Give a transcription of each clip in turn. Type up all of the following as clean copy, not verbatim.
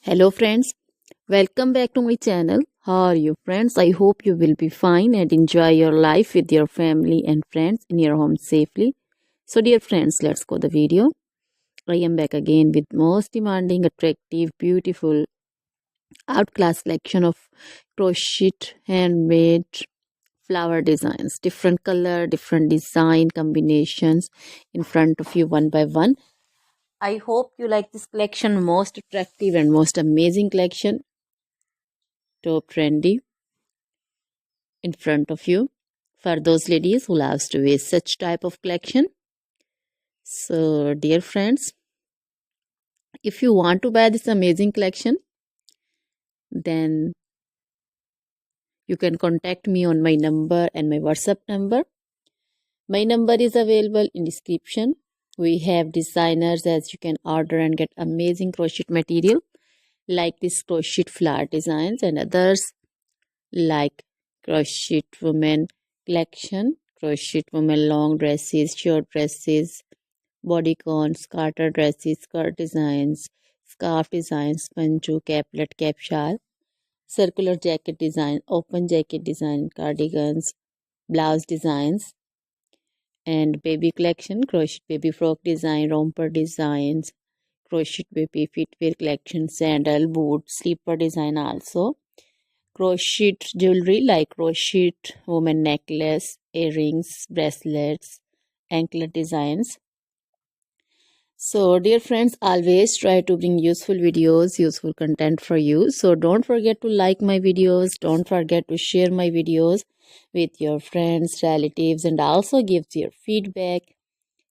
Hello friends, welcome back to my channel. How are you friends? I hope you will be fine and enjoy your life with your family and friends in your home safely. So dear friends, let's go the video. I am back again with most demanding, attractive, beautiful, outclass collection of crochet handmade flower designs. Different color, different design combinations in front of you one by one. I hope you like this collection, most attractive and most amazing collection. Top trendy in front of you for those ladies who loves to wear such type of collection. So dear friends, if you want to buy this amazing collection, then you can contact me on my number and my WhatsApp number. My number is available in description. We have designers as you can order and get amazing crochet material like this crochet flower designs and others like crochet women collection, crochet women long dresses, short dresses, bodycons, garter dresses, skirt designs, scarf designs, panju, caplet, cap shawl, circular jacket design, open jacket design, cardigans, blouse designs, and baby collection, crochet baby frock design, romper designs, crochet baby footwear collection, sandal, boot, slipper design also. Crochet jewelry like crochet woman necklace, earrings, bracelets, anklet designs. So dear friends, always try to bring useful videos, useful content for you. So don't forget to like my videos, don't forget to share my videos with your friends, relatives, and also give your feedback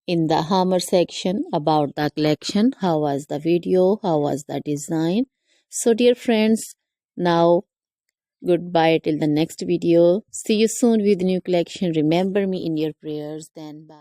in the hammer section about the collection. How was the video? How was the design? So dear friends, now goodbye till the next video. See you soon with new collection. Remember me in your prayers. Then bye.